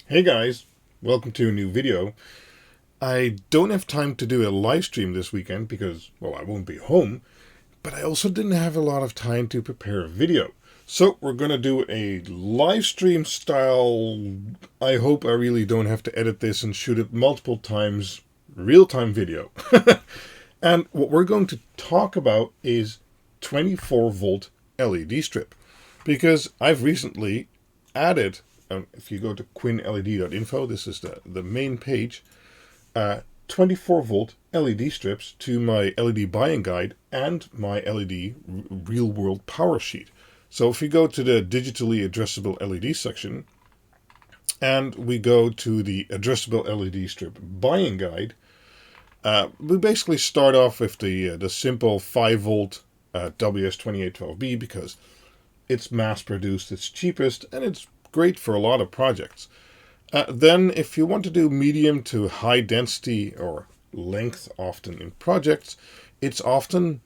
Hey guys, welcome to a new video. I don't have time to do a live stream this weekend because, well, I won't be home, but I also didn't have a lot of time to prepare a video. So we're going to do a live stream style. I hope I really don't have to edit this and shoot it multiple times, real-time video. And what we're going to talk about is 24 volt LED strip, because I've recently added, if you go to QuinLED.info, this is the main page, 24 volt LED strips to my LED buying guide and my LED real world power sheet. So if you go to the digitally addressable LED section and we go to the addressable LED strip buying guide, we basically start off with the simple 5 volt WS2812B because it's mass produced, it's cheapest, and it's great for a lot of projects. Then if you want to do medium to high density or length often in projects, it's often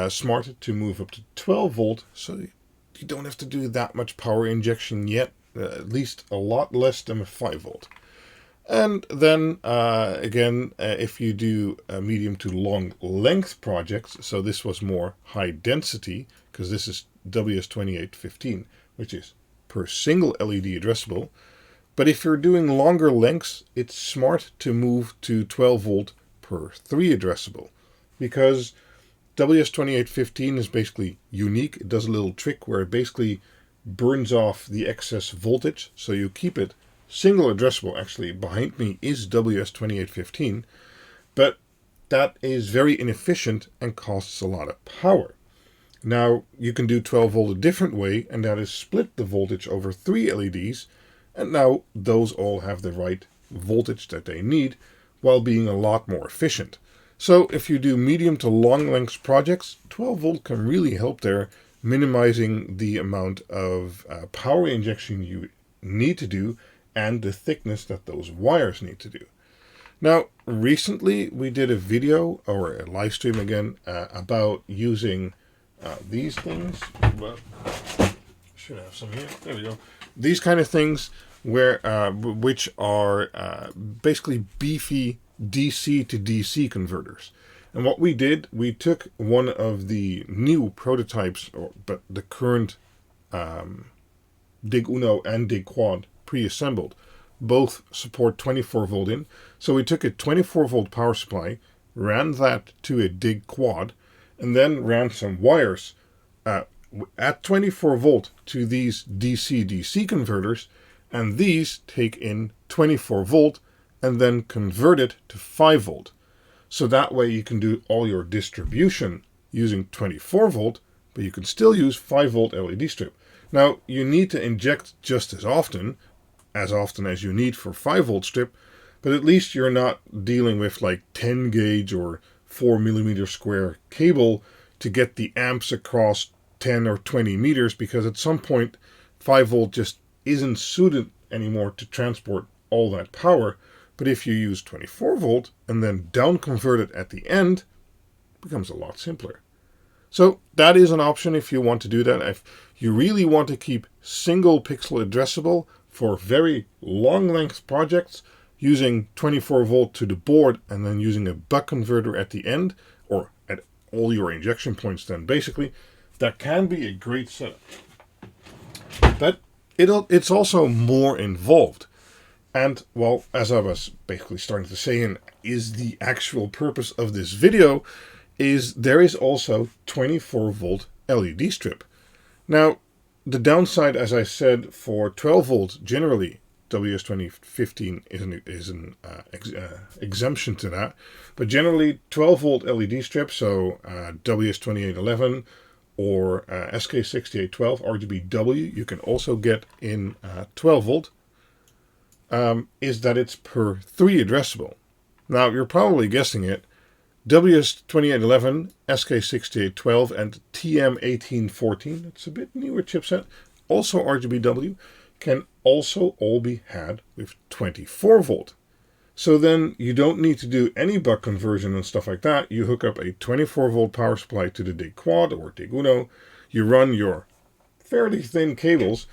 smarter to move up to 12 volt so you don't have to do that much power injection yet, at least a lot less than a 5 volt. And then again, if you do medium to long length projects, so this was more high density because this is WS2815, which is per single LED addressable. But if you're doing longer lengths, it's smart to move to 12 volt per 3 addressable, because WS2815 is basically unique. It does a little trick where it basically burns off the excess voltage, so you keep it single addressable. Actually, behind me is WS2815, but that is very inefficient and costs a lot of power. Now, you can do 12 volt a different way, and that is split the voltage over 3 LEDs, and now those all have the right voltage that they need while being a lot more efficient. So if you do medium to long length projects, 12 volt can really help there, minimizing the amount of power injection you need to do and the thickness that those wires need to do. Now, recently we did a video, or a live stream again, about using these things. Well, should have some here. There we go. These kind of things, which are basically beefy DC to DC converters. And what we did, we took one of the new prototypes, but the current Dig Uno and Dig Quad pre-assembled, both support 24 volt in. So we took a 24 volt power supply, ran that to a Dig Quad, and then ran some wires at 24 volt to these DC-DC converters, and these take in 24 volt and then convert it to 5 volt. So that way you can do all your distribution using 24 volt, but you can still use 5 volt LED strip. Now, you need to inject just as often as you need for 5 volt strip, but at least you're not dealing with like 10 gauge or 4 millimeter square cable to get the amps across 10 or 20 meters, because at some point 5 volt just isn't suited anymore to transport all that power. But if you use 24 volt and then down convert it at the end, it becomes a lot simpler. So that is an option if you want to do that. If you really want to keep single pixel addressable for very long length projects, using 24 volt to the board and then using a buck converter at the end, or at all your injection points, then basically that can be a great setup. But it's also more involved. And, well, as I was basically starting to say, and is the actual purpose of this video, is there is also 24 volt LED strip. Now, the downside, as I said, for 12 volt generally, WS2015 is an exemption to that. But generally, 12 volt LED strip, so WS2811 or SK6812 RGBW, you can also get in 12 volt, is that it's per 3 addressable. Now, you're probably guessing it. WS2811, SK6812, and TM1814, it's a bit newer chipset, also RGBW, can also all be had with 24 volt. So then you don't need to do any buck conversion and stuff like that. You hook up a 24 volt power supply to the Dig Quad or Dig Uno. You run your fairly thin cables,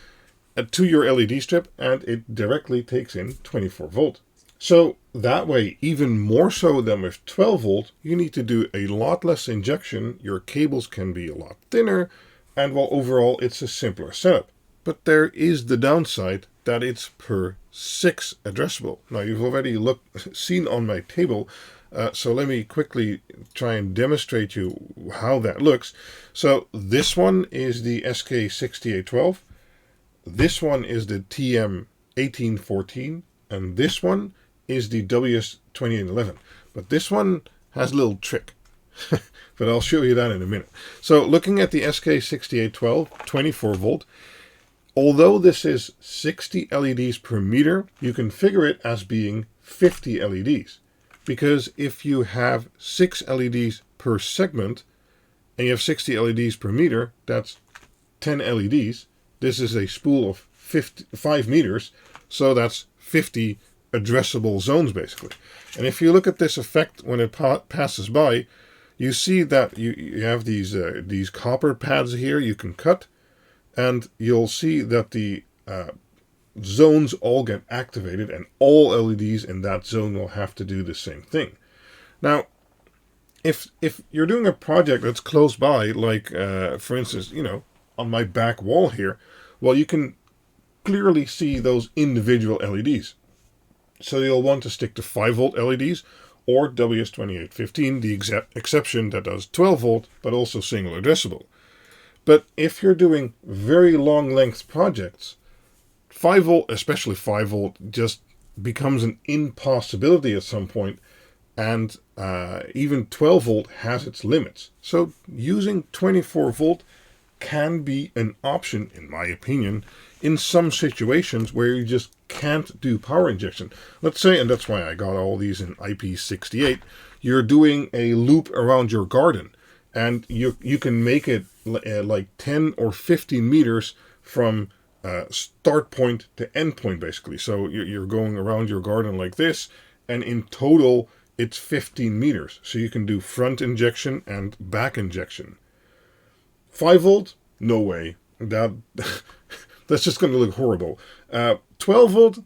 to your LED strip, and it directly takes in 24 volt. So that way, even more so than with 12 volt, you need to do a lot less injection, your cables can be a lot thinner, and well, overall it's a simpler setup. But there is the downside that it's per 6 addressable. Now you've already seen on my table, so let me quickly try and demonstrate you how that looks. So this one is the SK6812, this one is the TM1814, and this one is the WS2811. But this one has a little trick, but I'll show you that in a minute. So looking at the SK6812 24 volt, although this is 60 LEDs per meter, you can figure it as being 50 LEDs. Because if you have 6 LEDs per segment, and you have 60 LEDs per meter, that's 10 LEDs. This is a spool of 5 meters, so that's 50 addressable zones basically. And if you look at this effect when it passes by, you see that you have these copper pads here you can cut, and you'll see that the zones all get activated, and all LEDs in that zone will have to do the same thing. Now, if you're doing a project that's close by, like for instance, on my back wall here, well, you can clearly see those individual LEDs. So you'll want to stick to 5 volt LEDs or WS2815, the exception that does 12 volt, but also single addressable. But if you're doing very long length projects, 5 volt, especially 5 volt, just becomes an impossibility at some point, and even 12 volt has its limits. So using 24 volt can be an option, in my opinion, in some situations where you just can't do power injection. Let's say, and that's why I got all these in IP68, you're doing a loop around your garden, and you can make it like 10 or 15 meters from start point to end point, basically. So you're going around your garden like this, and in total it's 15 meters. So you can do front injection and back injection. 5 volt? No way. That's just going to look horrible. 12 volt?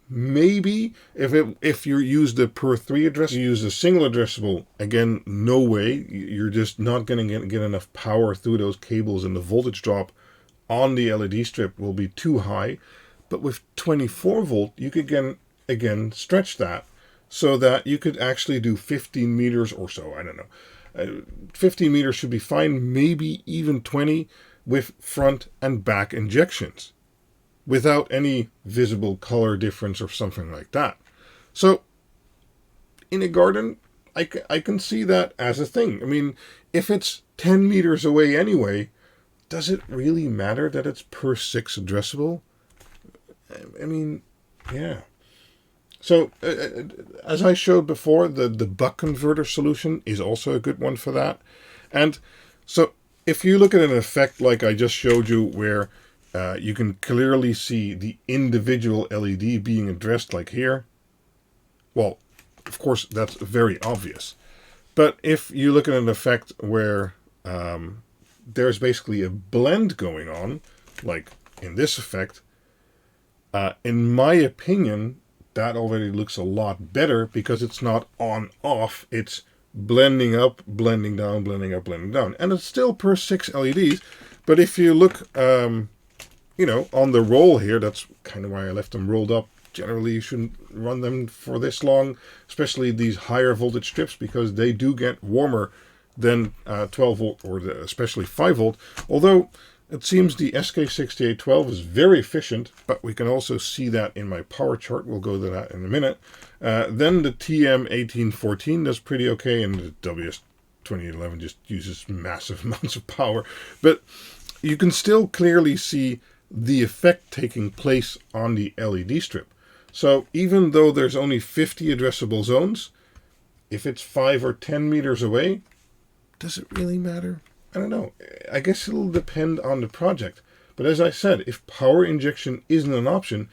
Maybe. If you use the per 3 address, you use a single addressable, again, no way. You're just not going to get enough power through those cables, and the voltage drop on the LED strip will be too high. But with 24 volt, you could again stretch that so that you could actually do 15 meters or so. I don't know. 15 meters should be fine, maybe even 20 with front and back injections without any visible color difference or something like that. So in a garden, I can see that as a thing. I mean, if it's 10 meters away anyway, does it really matter that it's per 6 addressable? I mean, yeah. So, as I showed before, the buck converter solution is also a good one for that. And so, if you look at an effect like I just showed you, where you can clearly see the individual LED being addressed like here, well, of course, that's very obvious. But if you look at an effect where there's basically a blend going on, like in this effect, in my opinion, that already looks a lot better, because it's not on-off, it's blending up, blending down, blending up, blending down. And it's still per 6 LEDs, but if you look, on the roll here, that's kind of why I left them rolled up. Generally, you shouldn't run them for this long, especially these higher voltage strips, because they do get warmer than 12 volt or especially 5 volt. Although it seems the SK6812 is very efficient, but we can also see that in my power chart. We'll go to that in a minute. Then the TM1814 does pretty okay, and the WS2811 just uses massive amounts of power. But you can still clearly see the effect taking place on the LED strip. So even though there's only 50 addressable zones, if it's 5 or 10 meters away, does it really matter? I don't know. I guess it'll depend on the project. But as I said, if power injection isn't an option,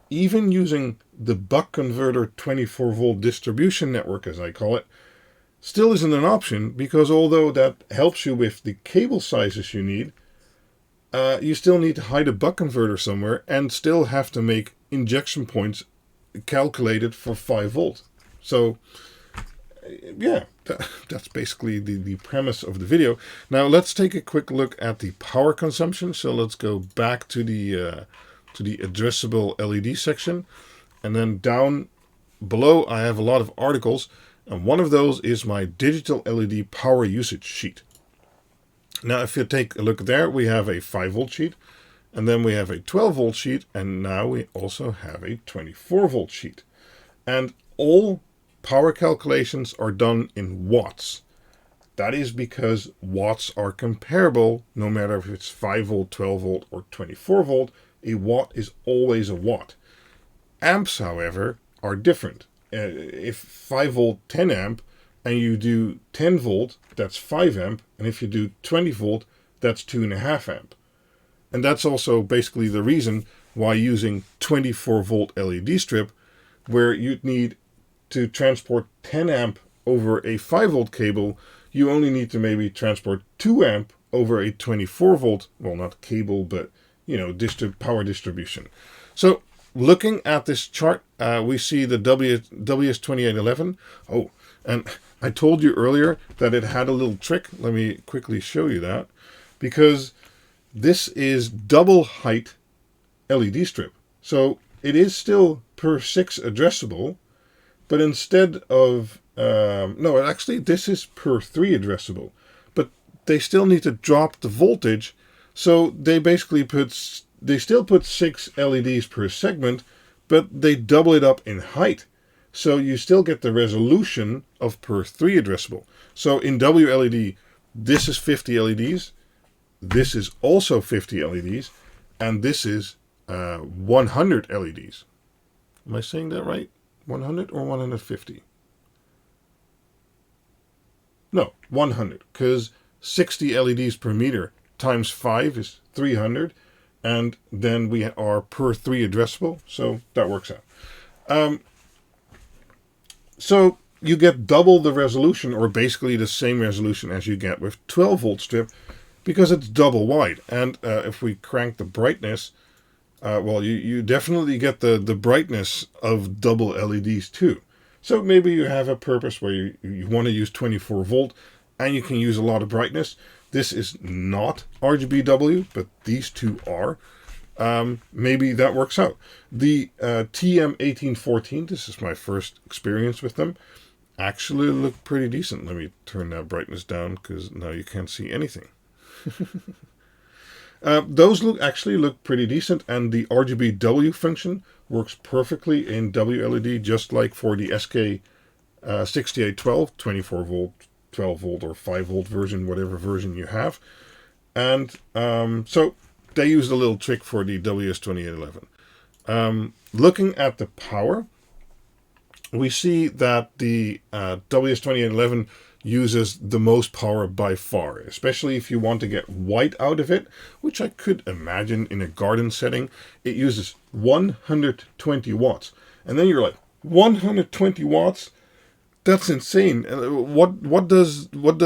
even using the buck converter 24 volt distribution network, as I call it, still isn't an option, because although that helps you with the cable sizes you need, you still need to hide a buck converter somewhere and still have to make injection points calculated for 5 volt. So yeah, that's basically the premise of the video. Now let's take a quick look at the power consumption. So let's go back to the addressable LED section, and then down below I have a lot of articles, and one of those is my digital LED power usage sheet. Now if you take a look there, we have a 5 volt sheet, and then we have a 12 volt sheet, and now we also have a 24 volt sheet. And all power calculations are done in watts. That is because watts are comparable no matter if it's 5 volt, 12 volt, or 24 volt. A watt is always a watt. Amps, however, are different. If 5 volt 10 amp and you do 10 volt, that's 5 amp, and if you do 20 volt, that's 2.5 amp. And that's also basically the reason why using 24 volt LED strip, where you'd need to transport 10 amp over a 5 volt cable, you only need to maybe transport 2 amp over a 24 volt, well, not cable, but, you know, power distribution. So looking at this chart, we see the WS2811. Oh, and I told you earlier that it had a little trick. Let me quickly show you that, because this is double height LED strip. So it is still per 6 addressable, but instead of, no, actually this is per 3 addressable, but they still need to drop the voltage. So they basically still put 6 LEDs per segment, but they double it up in height. So you still get the resolution of per 3 addressable. So in WLED, this is 50 LEDs. This is also 50 LEDs. And this is 100 LEDs. Am I saying that right? 100 or 150? No, 100, because 60 LEDs per meter times 5 is 300, and then we are per 3 addressable, so that works out. So you get double the resolution, or basically the same resolution as you get with 12 volt strip, because it's double wide. And if we crank the brightness, well, you definitely get the brightness of double LEDs too. So maybe you have a purpose where you want to use 24 volt and you can use a lot of brightness. This is not RGBW, but these two are. Maybe that works out. The TM1814, this is my first experience with them, actually look pretty decent. Let me turn that brightness down because now you can't see anything. Those actually look pretty decent, and the RGBW function works perfectly in WLED, just like for the SK6812, 24 volt, 12 volt, or 5 volt version, whatever version you have. And so they used a little trick for the WS2811. Looking at the power, we see that the WS2811 uses the most power by far, especially if you want to get white out of it, which I could imagine in a garden setting. It uses 120 watts. And then you're like, 120 watts? That's insane. What does the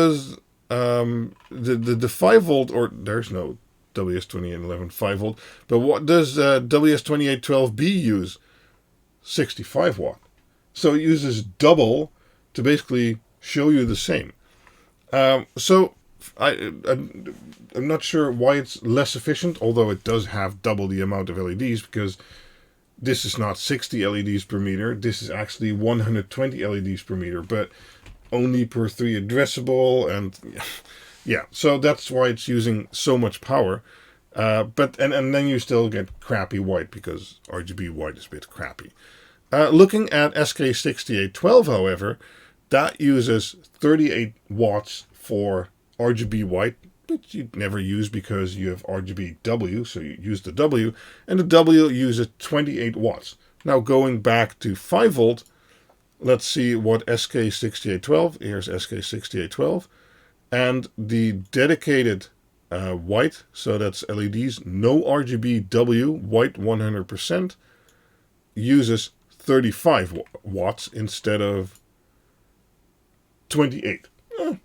5 volt, or there's no WS2811 5 volt, but what does WS2812B use? 65 watt. So it uses double to basically show you the same. So I'm not sure why it's less efficient, although it does have double the amount of LEDs, because this is not 60 LEDs per meter. This is actually 120 LEDs per meter, but only per 3 addressable, and yeah, so that's why it's using so much power. But then you still get crappy white, because RGB white is a bit crappy. Looking at SK6812, however, that uses 38 watts for RGB white, but you'd never use because you have RGBW, so you use the W, and the W uses 28 watts. Now going back to 5 volt, let's see what SK6812, here's SK6812, and the dedicated white, so that's LEDs, no RGBW, white 100%, uses 35 watts instead of 28.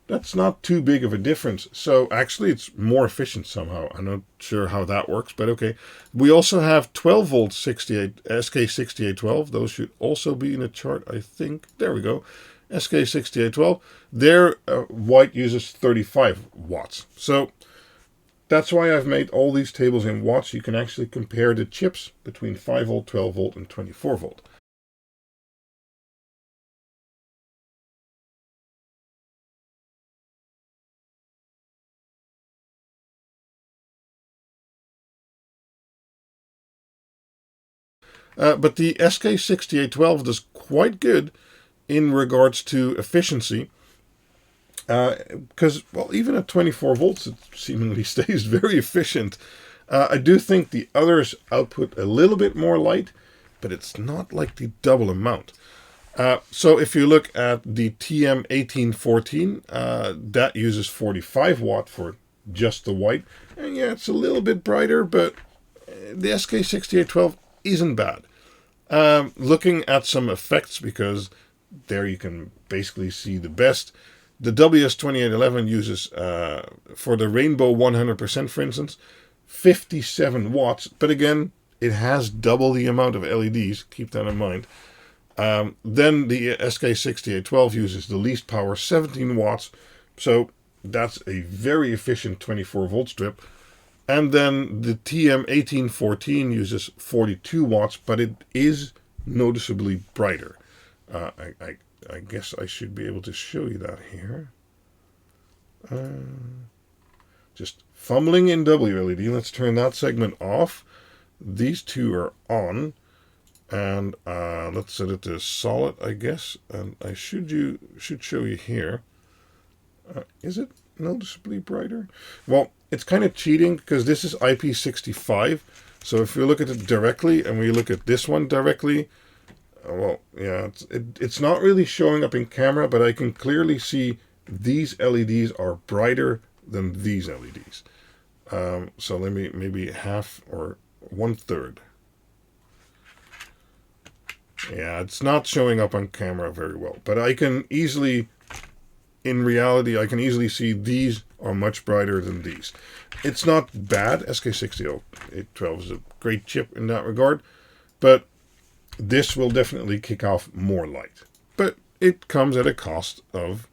that's not too big of a difference. So actually it's more efficient somehow. I'm not sure how that works, but okay. We also have 12 volt 68 SK6812. Those should also be in a chart, I think. There we go. SK6812. Their white uses 35 watts. So that's why I've made all these tables in watts. You can actually compare the chips between 5 volt, 12 volt, and 24 volt. But the SK6812 does quite good in regards to efficiency. Because, well, even at 24 volts, it seemingly stays very efficient. I do think the others output a little bit more light, but it's not like the double amount. So if you look at the TM1814, that uses 45 watt for just the white. And yeah, it's a little bit brighter, but the SK6812 isn't bad. Looking at some effects, because there you can basically see the best. The WS2811 uses, for the Rainbow 100%, for instance, 57 watts. But again, it has double the amount of LEDs. Keep that in mind. Then the SK6812 uses the least power, 17 watts. So that's a very efficient 24 volt strip. And then the TM1814 uses 42 watts, but it is noticeably brighter. I guess I should be able to show you that here. Just fumbling in WLED. Let's turn that segment off. These two are on. And let's set it to solid, I guess. And I should show you here. Is it noticeably brighter? Well, it's kind of cheating because this is IP65. So if we look at it directly and we look at this one directly, well, yeah, it's not really showing up in camera, but I can clearly see these LEDs are brighter than these LEDs. So let me maybe half or 1/3. Yeah, it's not showing up on camera very well, but I can easily, in reality, I can easily see these are much brighter than these. It's not bad. SK6812 is a great chip in that regard, but this will definitely kick off more light. But it comes at a cost of,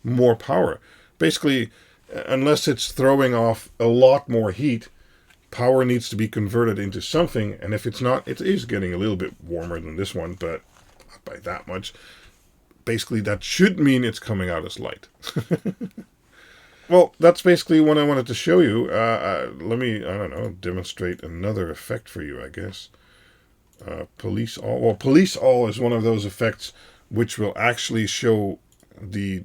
more power. Basically, unless it's throwing off a lot more heat, power needs to be converted into something, and if it's not, it is getting a little bit warmer than this one, but not by that much. Basically, that should mean it's coming out as light. Well, that's basically what I wanted to show you. Let me, I don't know, demonstrate another effect for you, I guess. Police all. Well, police all is one of those effects which will actually show the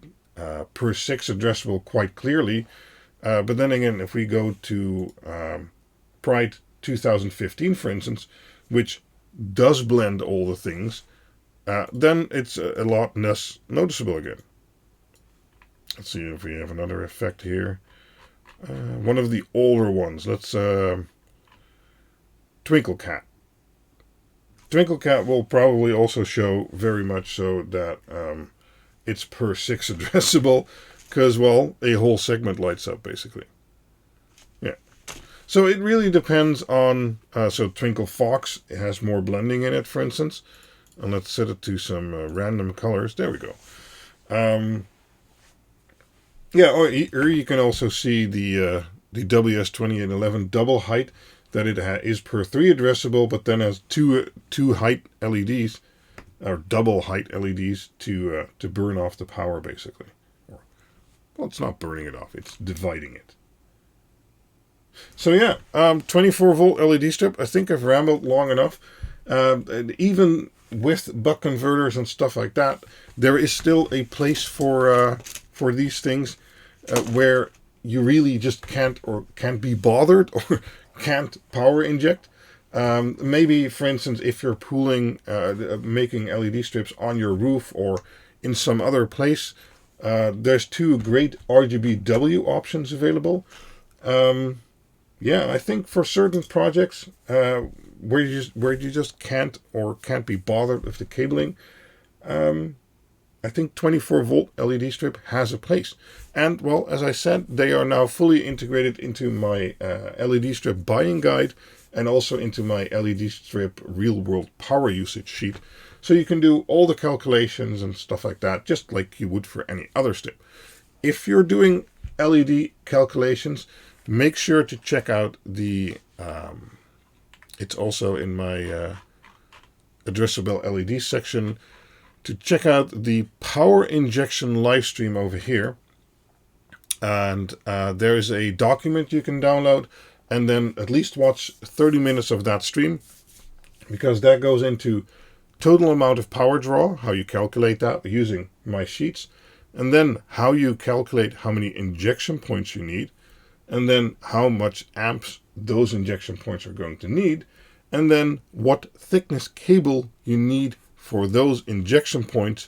per 6 addressable quite clearly. But then again, if we go to Pride 2015, for instance, which does blend all the things, then it's a lot less noticeable again. Let's see if we have another effect here. One of the older ones. Let's Twinkle Cat. Twinkle Cat will probably also show very much so that it's per 6 addressable, because, well, a whole segment lights up, basically. Yeah. So it really depends on, so Twinkle Fox, it has more blending in it, for instance. And let's set it to some random colors. There we go. Yeah, or you can also see the WS2811 double height, that it is per 3 addressable, but then has two height LEDs, or double height LEDs to burn off the power, basically. Well, it's not burning it off, it's dividing it. So yeah, 24 volt LED strip. I think I've rambled long enough. Even with buck converters and stuff like that, there is still a place for these things where you really just can't be bothered or can't power inject. Maybe, for instance, if you're making LED strips on your roof or in some other place, there's 2 great RGBW options available. Yeah, I think for certain projects where you just can't be bothered with the cabling, I think 24-volt LED strip has a place. And, well, as I said, they are now fully integrated into my LED strip buying guide and also into my LED strip real-world power usage sheet. So you can do all the calculations and stuff like that, just like you would for any other strip. If you're doing LED calculations, make sure to check out the... it's also in my Addressable LED section, to check out the power injection live stream over here. And there is a document you can download and then at least watch 30 minutes of that stream, because that goes into total amount of power draw, how you calculate that using my sheets, and then how you calculate how many injection points you need, and then how much amps those injection points are going to need, and then what thickness cable you need for those injection points,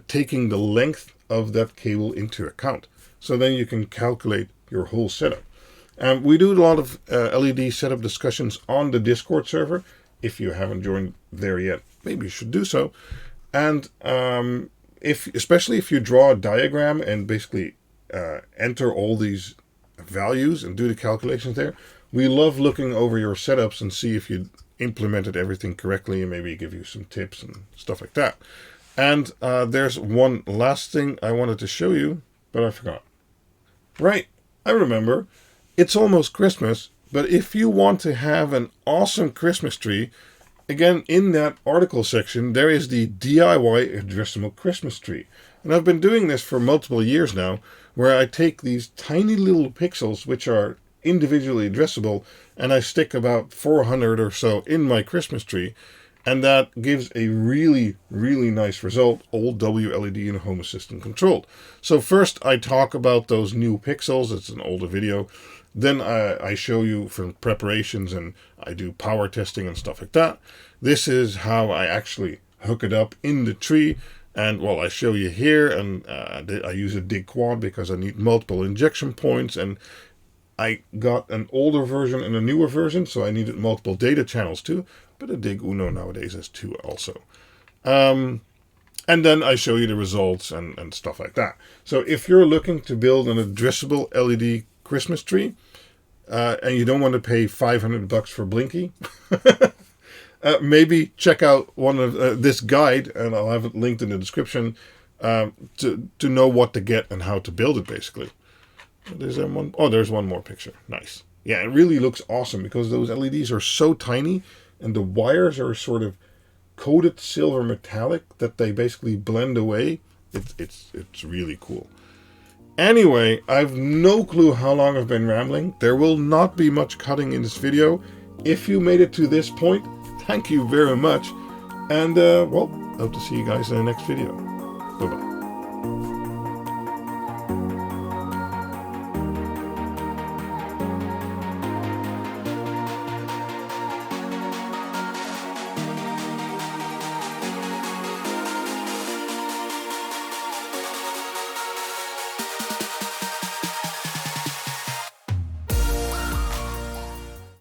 taking the length of that cable into account. So then you can calculate your whole setup. And we do a lot of LED setup discussions on the Discord server. If you haven't joined there yet, maybe you should do so. And especially if you draw a diagram and basically enter all these values and do the calculations there, we love looking over your setups and see if you implemented everything correctly and maybe give you some tips and stuff like that. And there's one last thing I wanted to show you, but I forgot. Right, I remember. It's almost Christmas, but if you want to have an awesome Christmas tree, again, in that article section, there is the DIY addressable Christmas tree. And I've been doing this for multiple years now, where I take these tiny little pixels, which are individually addressable, and I stick about 400 or so in my Christmas tree, and that gives a really, really nice result, all WLED and Home Assistant controlled. So first I talk about those new pixels. It's an older video. Then I show you from preparations, and I do power testing and stuff like that. This is how I actually hook it up in the tree. And, well, I show you here, and I use a dig quad because I need multiple injection points, and I got an older version and a newer version, so I needed multiple data channels too. But a dig Uno nowadays has two also. And then I show you the results and stuff like that. So if you're looking to build an addressable LED Christmas tree, and you don't want to pay $500 for Blinky, maybe check out one of this guide, and I'll have it linked in the description, to know what to get and how to build it, basically. There's one. Oh, there's one more picture. Nice. Yeah, it really looks awesome because those LEDs are so tiny, and the wires are sort of coated silver metallic that they basically blend away. It's really cool. Anyway, I've no clue how long I've been rambling. There will not be much cutting in this video. If you made it to this point, thank you very much. And, well, hope to see you guys in the next video. Bye-bye.